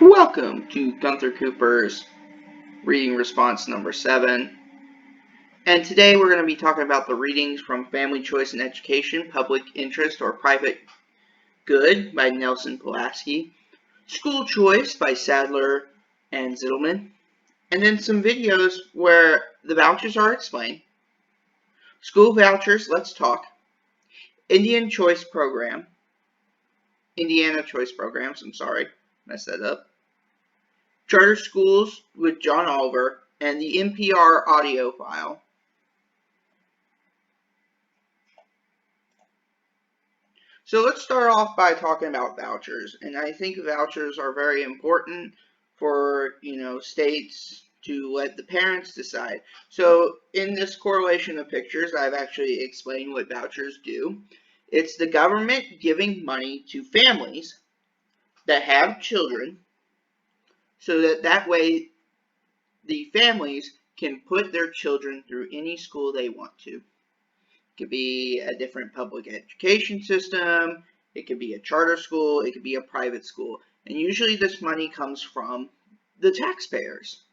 Welcome to Gunther Cooper's reading response number 7. And today we're going to be talking about the readings from Family Choice in Education, Public Interest or Private Good by Nelson Pulaski, School Choice by Sadler and Zittelman, and then some videos where the vouchers are explained. School vouchers, let's talk. Indiana Choice Programs, messed that up. Charter Schools with John Oliver, and the NPR audio file. So let's start off by talking about vouchers. And I think vouchers are very important for, states to let the parents decide. So in this correlation of pictures, I've actually explained what vouchers do. It's the government giving money to families that have children so that way the families can put their children through any school they want to. It could be a different public education system, it could be a charter school, it could be a private school. And usually this money comes from the taxpayers.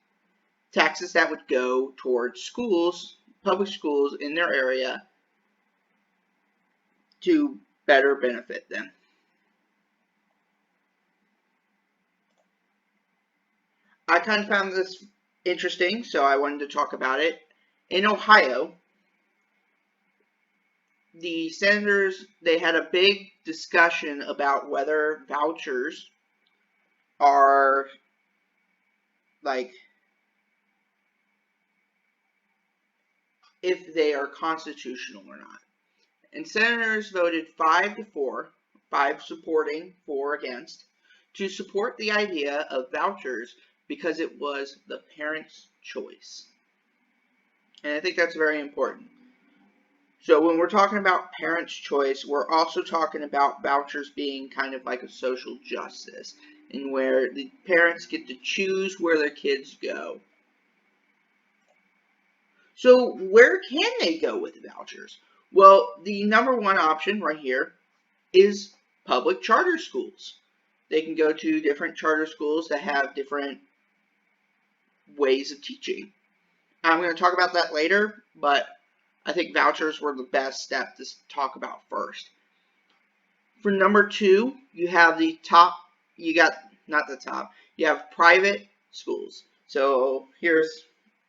Taxes that would go towards schools, public schools in their area to better benefit them. I kind of found this interesting, so I wanted to talk about it. In Ohio, the senators, they had a big discussion about whether vouchers are if they are constitutional or not. And senators voted 5-4, 5 supporting, 4 against, to support the idea of vouchers because it was the parents' choice. And I think that's very important. So when we're talking about parents' choice, we're also talking about vouchers being kind of like a social justice, in where the parents get to choose where their kids go. So where can they go with the vouchers? Well, the number one option right here is public charter schools. They can go to different charter schools that have different ways of teaching. I'm going to talk about that later, but I think vouchers were the best step to talk about first. For number 2, you have you have private schools. So here's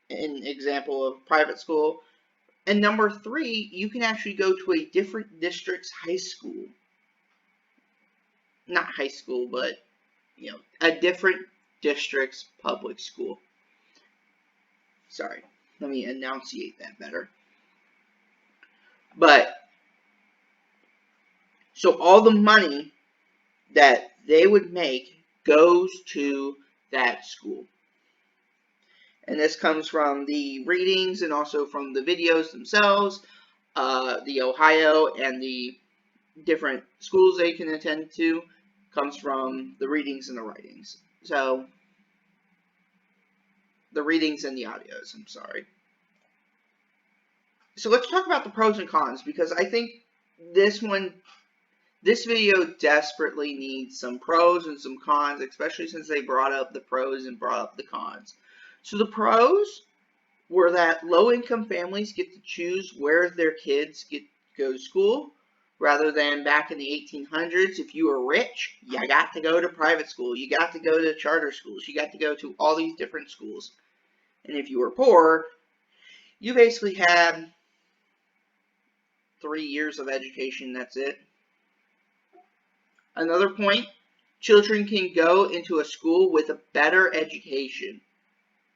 an example of private school. And number 3, you can actually go to a different district's high school. Not high school, but, a different district's public school. Sorry, let me enunciate that better. So all the money that they would make goes to that school. And this comes from the readings and also from the videos themselves, the Ohio and the different schools they can attend to comes from the readings and the writings. So, the readings and the audios, I'm sorry. So let's talk about the pros and cons, because I think this video desperately needs some pros and some cons, especially since they brought up the pros and brought up the cons. So the pros were that low-income families get to choose where their kids go to school, rather than back in the 1800s, if you were rich, you got to go to private school, you got to go to charter schools, you got to go to all these different schools. And if you were poor, you basically had 3 years of education, that's it. Another point, children can go into a school with a better education.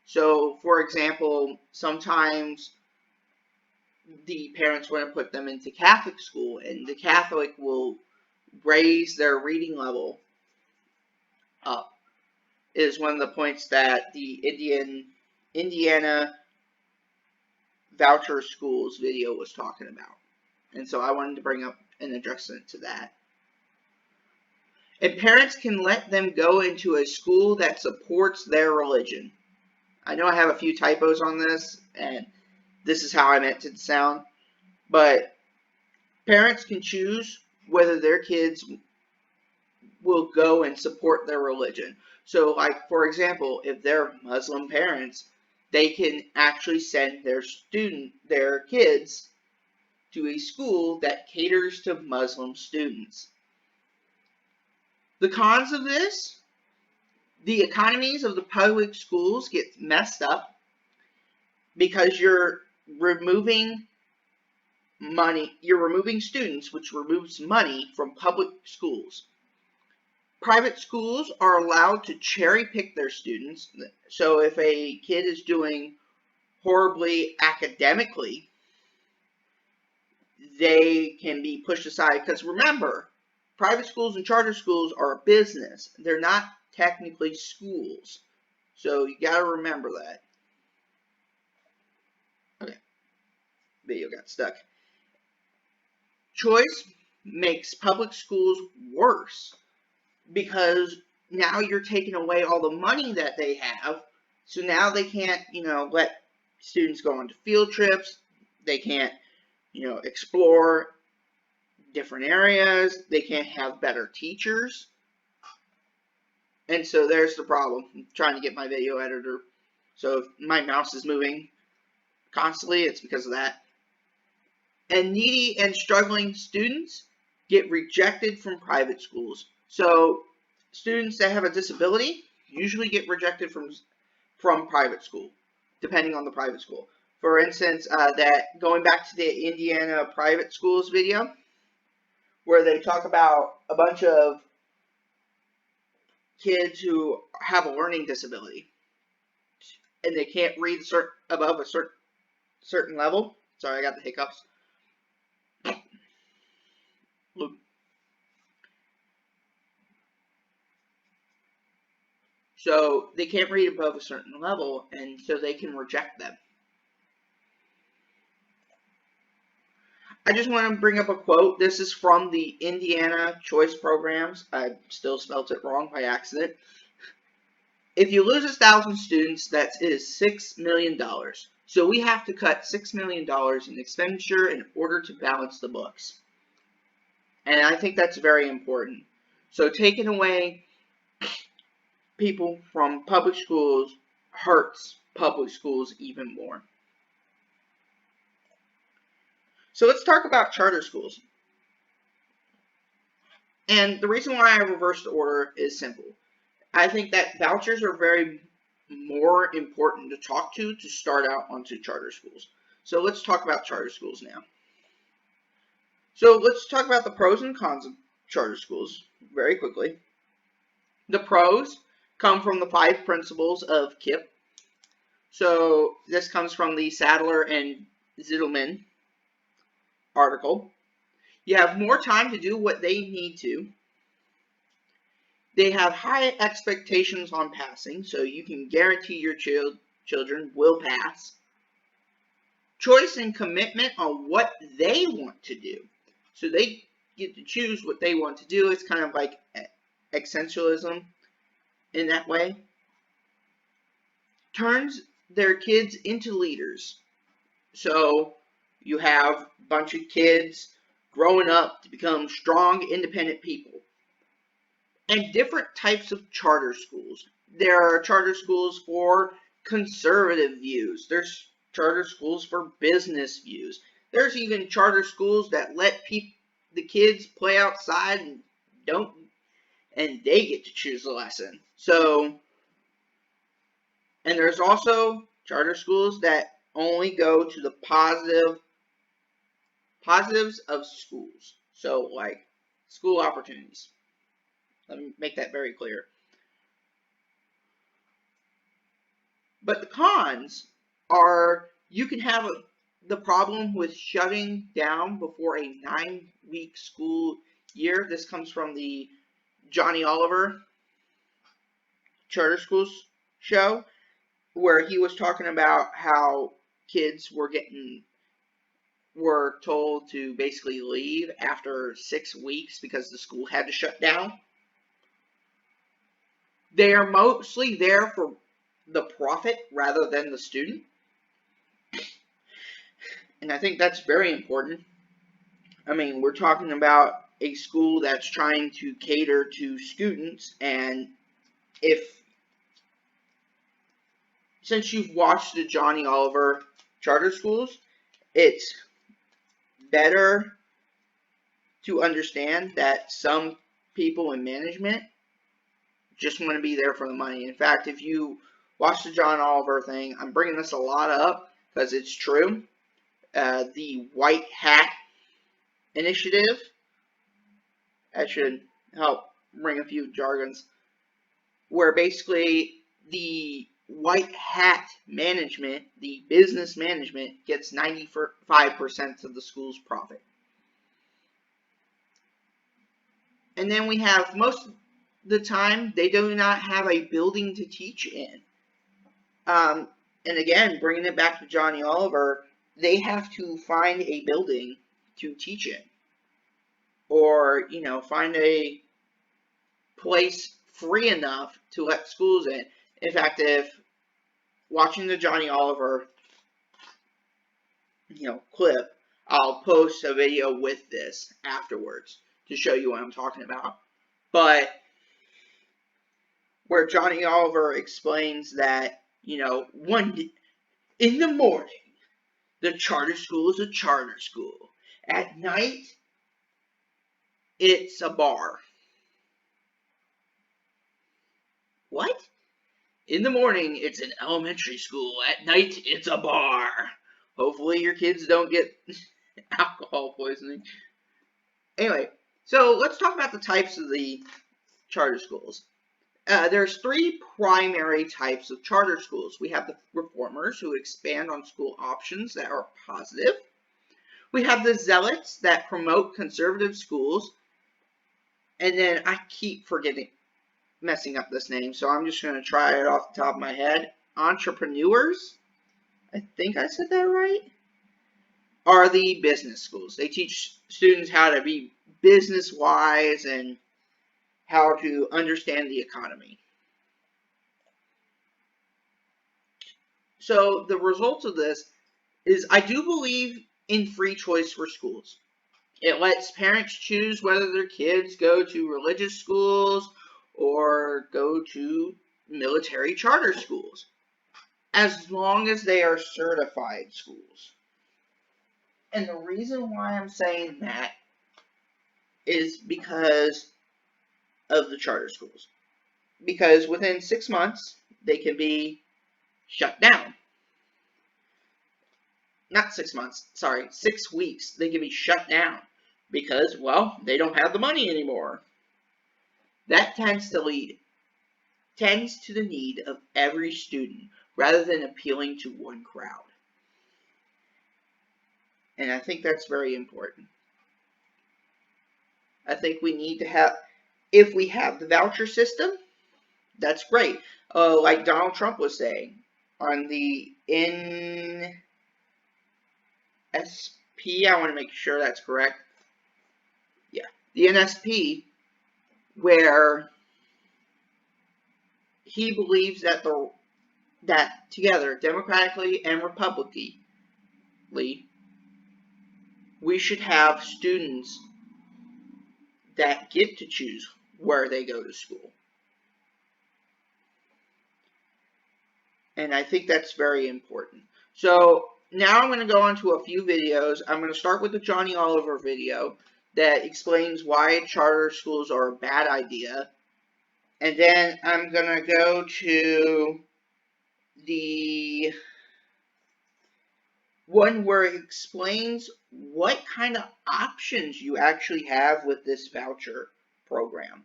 So, for example, sometimes the parents want to put them into Catholic school, and the Catholic will raise their reading level up. It is one of the points that the Indiana voucher schools video was talking about. And so I wanted to bring up and address it to that. And parents can let them go into a school that supports their religion. I know I have a few typos on this, and this is how I meant it to sound, but parents can choose whether their kids will go and support their religion. So, like, for example, if they're Muslim parents, they can actually send their kids to a school that caters to Muslim students. The cons of this: the economies of the public schools get messed up because you're removing students, which removes money from public schools. Private schools are allowed to cherry pick their students. So if a kid is doing horribly academically, they can be pushed aside. Because remember, private schools and charter schools are a business. They're not technically schools. So you got to remember that. Okay, video got stuck. Choice makes public schools worse because now you're taking away all the money that they have. So now they can't, let students go on to field trips. They can't, explore different areas. They can't have better teachers. And so there's the problem. I'm trying to get my video editor. So if my mouse is moving constantly, it's because of that. And needy and struggling students get rejected from private schools. So students that have a disability usually get rejected from private school, depending on the private school. For instance, that going back to the Indiana private schools video, where they talk about a bunch of kids who have a learning disability and they can't read above a certain level. Sorry, I got the hiccups. So they can't read above a certain level, and so they can reject them. I just want to bring up a quote. This is from the Indiana Choice Programs. I still spelt it wrong by accident. If you lose 1,000 students, that is $6 million. So we have to cut $6 million in expenditure in order to balance the books. And I think that's very important. So taking away people from public schools hurts public schools even more. So let's talk about charter schools. And the reason why I reversed the order is simple. I think that vouchers are very more important to talk to start out onto charter schools. So let's talk about charter schools now. So let's talk about the pros and cons of charter schools very quickly. The pros come from the 5 principles of KIPP. So this comes from the Sadler and Zittelman article. You have more time to do what they need to. They have high expectations on passing, so you can guarantee your children will pass. Choice and commitment on what they want to do. So they get to choose what they want to do. It's kind of like essentialism in that way. Turns their kids into leaders. So you have a bunch of kids growing up to become strong, independent people. And different types of charter schools. There are charter schools for conservative views. There's charter schools for business views. There's even charter schools that let the kids play outside and they get to choose the lesson. So, and there's also charter schools that only go to the positives of schools. So, like school opportunities. Let me make that very clear. But the cons are you can have the problem with shutting down before a 9-week school year. This comes from the Johnny Oliver Charter Schools show, where he was talking about how kids were told to basically leave after 6 weeks because the school had to shut down. They are mostly there for the profit rather than the student. And I think that's very important. I mean, we're talking about a school that's trying to cater to students, and if since you've watched the Johnny Oliver charter schools, it's better to understand that some people in management just want to be there for the money. In fact, if you watch the John Oliver thing, I'm bringing this a lot up because it's true. The White Hat Initiative, that should help bring a few jargons, where basically the white hat management, the business management, gets 95% of the school's profit. And then we have, most of the time, they do not have a building to teach in. And again, bringing it back to Johnny Oliver, they have to find a building to teach in. Or, find a place free enough to let schools in. In fact, if watching the Johnny Oliver, clip, I'll post a video with this afterwards to show you what I'm talking about. But where Johnny Oliver explains that, in the morning, the charter school is a charter school. At night, it's a bar. What? In the morning, it's an elementary school. At night, it's a bar. Hopefully your kids don't get alcohol poisoning. Anyway, so let's talk about the types of the charter schools. There's three primary types of charter schools. We have the reformers, who expand on school options that are positive. We have the zealots that promote conservative schools. And then I keep messing up this name, so I'm just going to try it off the top of my head. Entrepreneurs, I think I said that right, are the business schools. They teach students how to be business-wise and how to understand the economy. So the result of this is, I do believe in free choice for schools. It lets parents choose whether their kids go to religious schools or go to military charter schools, as long as they are certified schools. And the reason why I'm saying that is because of the charter schools. Because within 6 months, they can be shut down. Not 6 months, sorry, 6 weeks, they can be shut down because, well, they don't have the money anymore. That tends to the need of every student rather than appealing to one crowd. And I think that's very important. I think we need to have, if we have the voucher system, that's great. Like Donald Trump was saying, on the NSP, I want to make sure that's correct. Yeah, the NSP, where he believes that together, democratically and republicly, we should have students that get to choose where they go to school. And I think that's very important. So now I'm going to go on to a few videos. I'm going to start with the Johnny Oliver video that explains why charter schools are a bad idea. And then I'm going to go to the one where it explains what kind of options you actually have with this voucher program.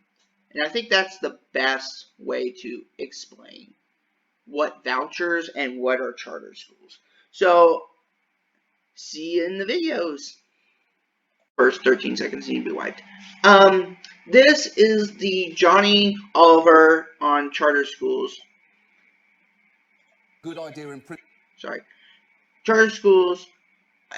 And I think that's the best way to explain what vouchers and what are charter schools. So, see you in the videos. First 13 seconds need to be wiped. This is the Johnny Oliver on charter schools. Good idea in charter schools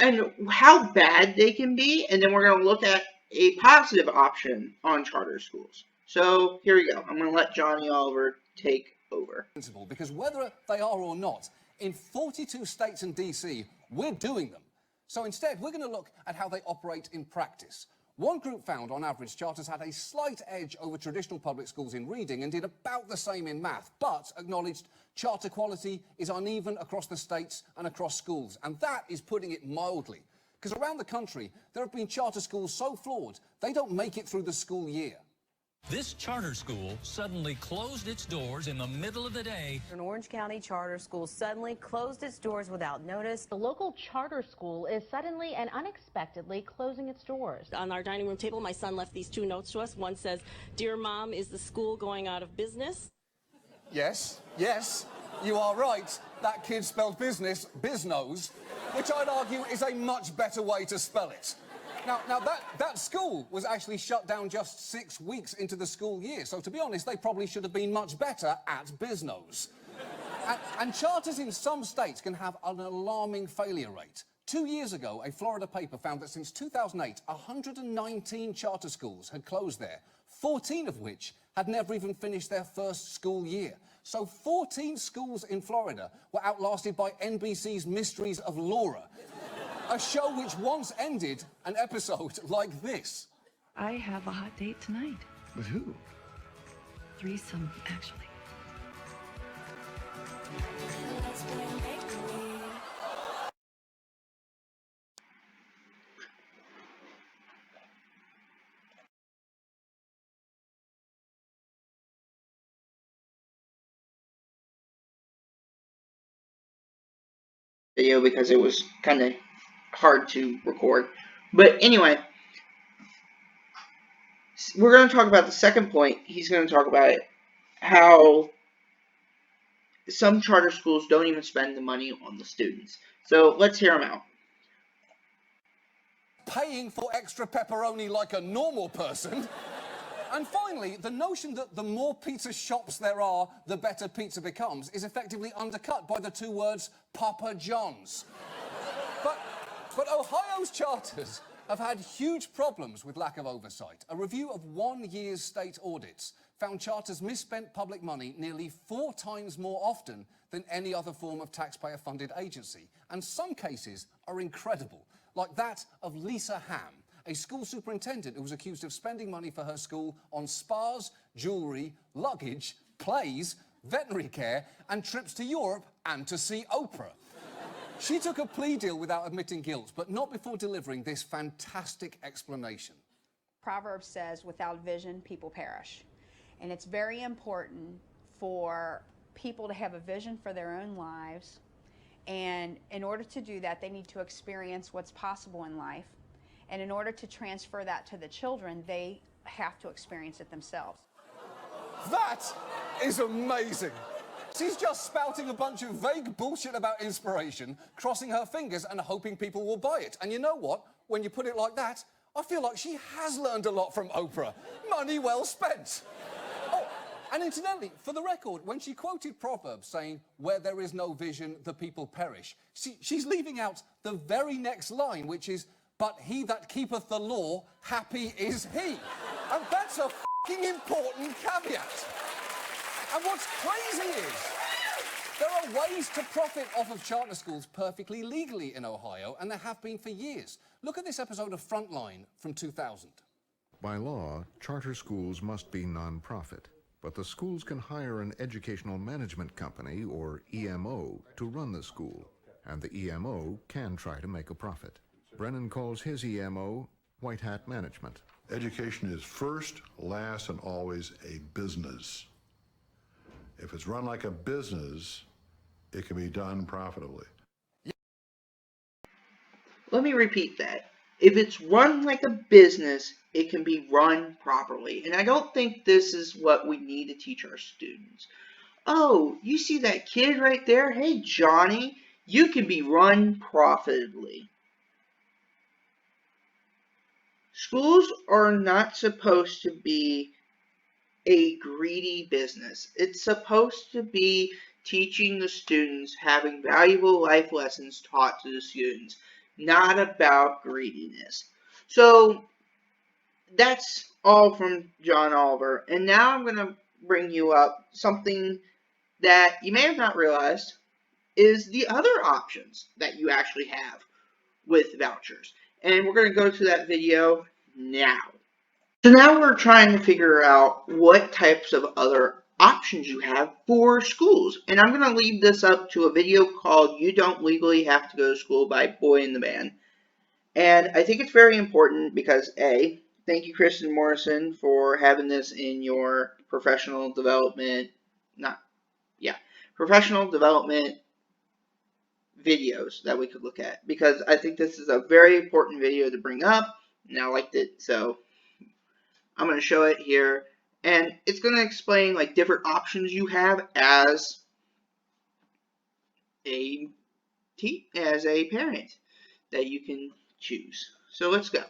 and how bad they can be, and then we're going to look at a positive option on charter schools. So here we go. I'm going to let Johnny Oliver take over. Because whether they are or not, in 42 states and DC, we're doing them. So instead, we're going to look at how they operate in practice. One group found, on average, charters had a slight edge over traditional public schools in reading and did about the same in math, but acknowledged charter quality is uneven across the states and across schools. And that is putting it mildly. Because around the country, there have been charter schools so flawed, they don't make it through the school year. This charter school suddenly closed its doors in the middle of the day. An Orange County charter school suddenly closed its doors without notice. The local charter school is suddenly and unexpectedly closing its doors. On our dining room table, my son left these 2 notes to us. One says, "Dear Mom, is the school going out of business?" Yes, you are right. That kid spelled business, biznos, which I'd argue is a much better way to spell it. Now that school was actually shut down just 6 weeks into the school year, so to be honest, they probably should have been much better at biznos. And charters in some states can have an alarming failure rate. 2 years ago, a Florida paper found that since 2008, 119 charter schools had closed there, 14 of which had never even finished their first school year. So 14 schools in Florida were outlasted by NBC's Mysteries of Laura, a show which once ended an episode like this. I have a hot date tonight. With who? Threesome, actually. Video because it was kind of hard to record. But anyway, we're going to talk about the second point. He's going to talk about it, how some charter schools don't even spend the money on the students. So let's hear him out. Paying for extra pepperoni like a normal person. And finally, the notion that the more pizza shops there are, the better pizza becomes, is effectively undercut by the 2 words, Papa John's. But Ohio's charters have had huge problems with lack of oversight. A review of 1 year's state audits found charters misspent public money nearly 4 times more often than any other form of taxpayer-funded agency. And some cases are incredible, like that of Lisa Ham, a school superintendent who was accused of spending money for her school on spas, jewellery, luggage, plays, veterinary care, and trips to Europe and to see Oprah. She took a plea deal without admitting guilt, but not before delivering this fantastic explanation. Proverbs says, without vision, people perish. And it's very important for people to have a vision for their own lives. And in order to do that, they need to experience what's possible in life. And in order to transfer that to the children, they have to experience it themselves. That is amazing. She's just spouting a bunch of vague bullshit about inspiration, crossing her fingers and hoping people will buy it. And you know what? When you put it like that, I feel like she has learned a lot from Oprah. Money well spent. Oh, and incidentally, for the record, when she quoted Proverbs saying, "Where there is no vision, the people perish," she's leaving out the very next line, which is, "But he that keepeth the law, happy is he." And that's a fucking important caveat. And what's crazy is, there are ways to profit off of charter schools perfectly legally in Ohio, and there have been for years. Look at this episode of Frontline from 2000. By law, charter schools must be non-profit, but the schools can hire an educational management company, or EMO, to run the school, and the EMO can try to make a profit. Brennan calls his EMO White Hat Management. Education is first, last, and always a business. If it's run like a business, it can be done profitably. Let me repeat that. If it's run like a business, it can be run properly. And I don't think this is what we need to teach our students. Oh, you see that kid right there? Hey, Johnny, you can be run profitably. Schools are not supposed to be a greedy business. It's supposed to be teaching the students, having valuable life lessons taught to the students, not about greediness. So that's all from John Oliver. And now I'm going to bring you up something that you may have not realized is the other options that you actually have with vouchers. And we're going to go to that video now. So now we're trying to figure out what types of other options you have for schools. And I'm going to leave this up to a video called You Don't Legally Have to Go to School by Boy in the Band. And I think it's very important because A, thank you Kristen Morrison for having this in your professional development videos that we could look at, because I think this is a very important video to bring up and I liked it, so I'm going to show it here, and it's going to explain like different options you have as a parent that you can choose. So let's go.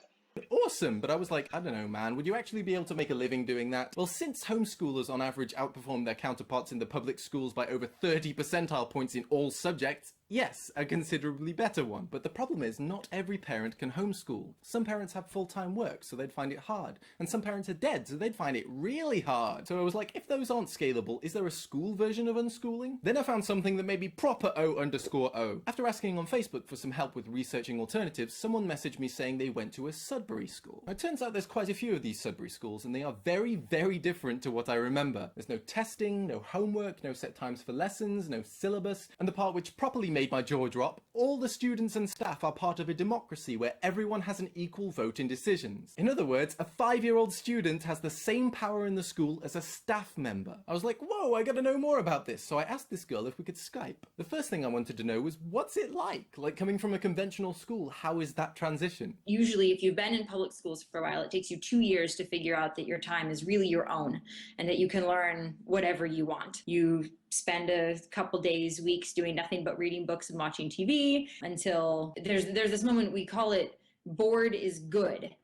Awesome, but I was like, I don't know, man, would you actually be able to make a living doing that? Well, since homeschoolers on average outperform their counterparts in the public schools by over 30 percentile points in all subjects, yes, a considerably better one. But the problem is, not every parent can homeschool. Some parents have full-time work, so they'd find it hard. And some parents are dead, so they'd find it really hard. So I was like, if those aren't scalable, is there a school version of unschooling? Then I found something that made me proper O_O. After asking on Facebook for some help with researching alternatives, someone messaged me saying they went to a Sudbury school. Now, it turns out there's quite a few of these Sudbury schools, and they are very, very different to what I remember. There's no testing, no homework, no set times for lessons, no syllabus, and the part which properly made my jaw drop, all the students and staff are part of a democracy where everyone has an equal vote in decisions. In other words, a 5-year-old student has the same power in the school as a staff member. I was like, whoa, I gotta know more about this, so I asked this girl if we could Skype. The first thing I wanted to know was, what's it like? Like, coming from a conventional school, how is that transition? Usually, if you've been in public schools for a while, it takes you 2 years to figure out that your time is really your own and that you can learn whatever you want. You spend a couple days, weeks doing nothing but reading books and watching TV until there's this moment, we call it bored is good.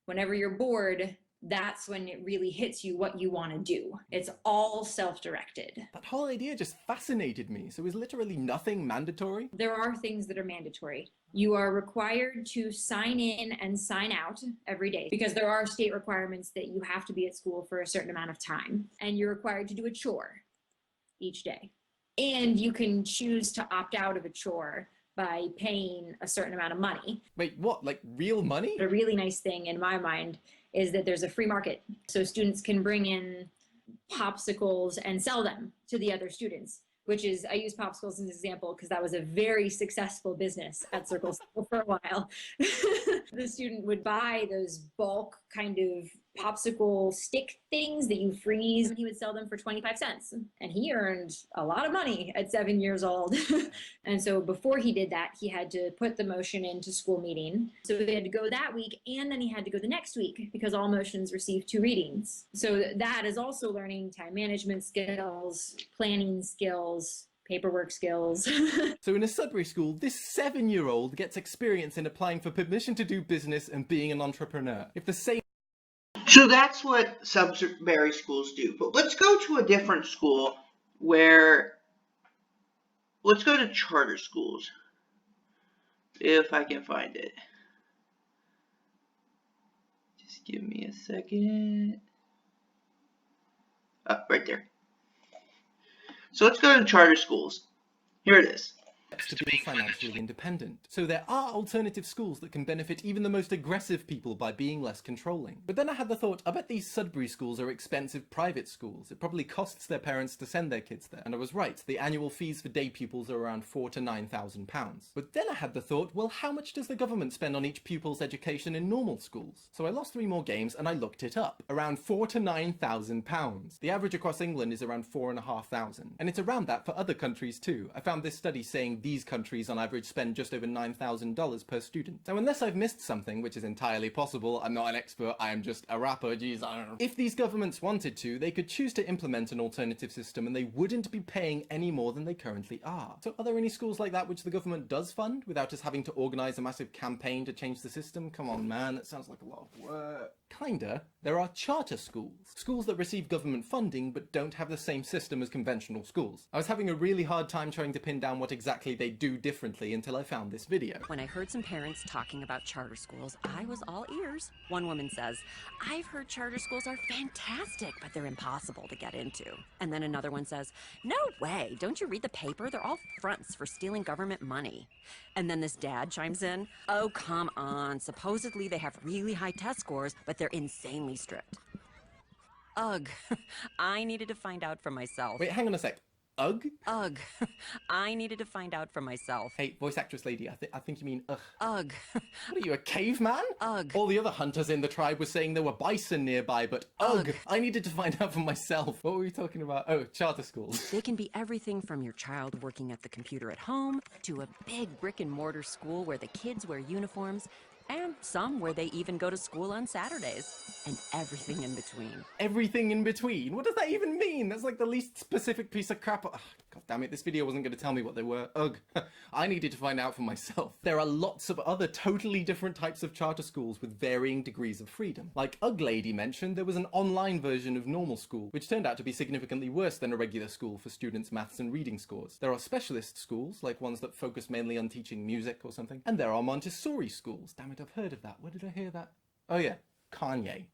Whenever you're bored, that's when it really hits you what you want to do. It's all self-directed. That whole idea just fascinated me. So is literally nothing mandatory? There are things that are mandatory. You are required to sign in and sign out every day because there are state requirements that you have to be at school for a certain amount of time, and you're required to do a chore each day. And you can choose to opt out of a chore by paying a certain amount of money. Wait, what? Like real money? A really nice thing in my mind is that there's a free market. So students can bring in popsicles and sell them to the other students, which is, I use popsicles as an example because that was a very successful business at Circle School for a while. The student would buy those bulk kind of popsicle stick things that you freeze, and he would sell them for 25 cents. And he earned a lot of money at 7 years old. And so before he did that, he had to put the motion into school meeting. So he had to go that week, and then he had to go the next week because all motions receive 2 readings. So that is also learning time management skills, planning skills, paperwork skills. So in a Sudbury school, this 7-year-old gets experience in applying for permission to do business and being an entrepreneur. If the same So that's what Sudbury schools do. But let's go to a different school let's go to charter schools. If I can find it. Just give me a second. Oh, right there. So let's go to charter schools. Here it is. to be financially independent. So there are alternative schools that can benefit even the most aggressive people by being less controlling. But then I had the thought, I bet these Sudbury schools are expensive private schools. It probably costs their parents to send their kids there. And I was right, the annual fees for day pupils are around £4,000 to £9,000. But then I had the thought, well, how much does the government spend on each pupil's education in normal schools? So I lost 3 more games and I looked it up. Around £4,000 to £9,000. The average across England is around 4,500. And it's around that for other countries too. I found this study saying these countries on average spend just over $9,000 per student. Now, unless I've missed something, which is entirely possible, I'm not an expert, I am just a rapper, geez, I don't know. If these governments wanted to, they could choose to implement an alternative system and they wouldn't be paying any more than they currently are. So are there any schools like that which the government does fund without us having to organise a massive campaign to change the system? Come on, man, that sounds like a lot of work. Kinda. There are charter schools. Schools that receive government funding but don't have the same system as conventional schools. I was having a really hard time trying to pin down what exactly exactly they do differently until I found this video. When I heard some parents talking about charter schools, I was all ears. One woman says, "I've heard charter schools are fantastic, but they're impossible to get into." And then another one says, "No way, don't you read the paper? They're all fronts for stealing government money." And then this dad chimes in, "Oh, come on, supposedly they have really high test scores, but they're insanely strict." Ugh, I needed to find out for myself. Wait, hang on a sec. Ugh? Ugh, I needed to find out for myself. Hey, voice actress lady, I think you mean ugh. Ugh. What are you, a caveman? Ugh. All the other hunters in the tribe were saying there were bison nearby, but ugh. I needed to find out for myself. What were we talking about? Oh, charter schools. They can be everything from your child working at the computer at home to a big brick and mortar school where the kids wear uniforms, and some where they even go to school on Saturdays, and everything in between. Everything in between? What does that even mean? That's like the least specific piece of crap. Ugh, God damn it, this video wasn't going to tell me what they were. Ugh. I needed to find out for myself. There are lots of other totally different types of charter schools with varying degrees of freedom. Like Ugh Lady mentioned, there was an online version of normal school, which turned out to be significantly worse than a regular school for students' maths and reading scores. There are specialist schools, like ones that focus mainly on teaching music or something. And there are Montessori schools. Damn it, I've heard of that. Where did I hear that? Oh yeah, Kanye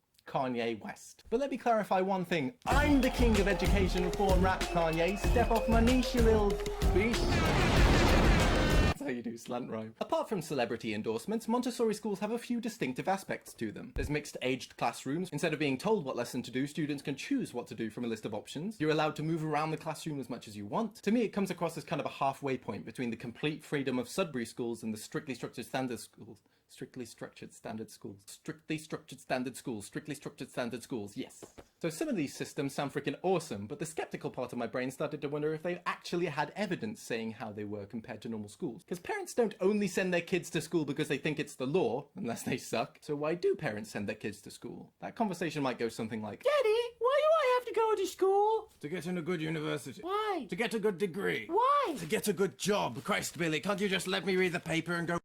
West. But let me clarify one thing. I'm the king of education reform rap, Kanye. Step off my niche, you little beast. That's how you do slant rhyme. Apart from celebrity endorsements, Montessori schools have a few distinctive aspects to them. There's mixed-aged classrooms. Instead of being told what lesson to do, students can choose what to do from a list of options. You're allowed to move around the classroom as much as you want. To me, it comes across as kind of a halfway point between the complete freedom of Sudbury schools and the strictly structured standard schools. Strictly structured standard schools. Strictly structured standard schools. Strictly structured standard schools. Yes. So some of these systems sound freaking awesome, but the skeptical part of my brain started to wonder if they actually had evidence saying how they were compared to normal schools. Because parents don't only send their kids to school because they think it's the law, unless they suck. So why do parents send their kids to school? That conversation might go something like, "Daddy, why do I have to go to school?" To get in a good university. Why? To get a good degree. Why? To get a good job. Christ, Billy, can't you just let me read the paper and go?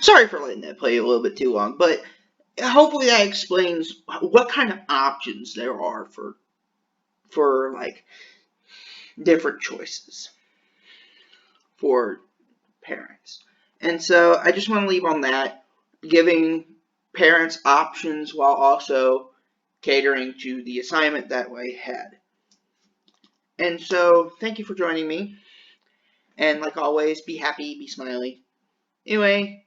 Sorry for letting that play a little bit too long, but hopefully that explains what kind of options there are for like different choices for parents. And so I just want to leave on that, giving parents options while also catering to the assignment that way had. And so thank you for joining me. And like always, be happy, be smiley. Anyway,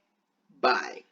bye.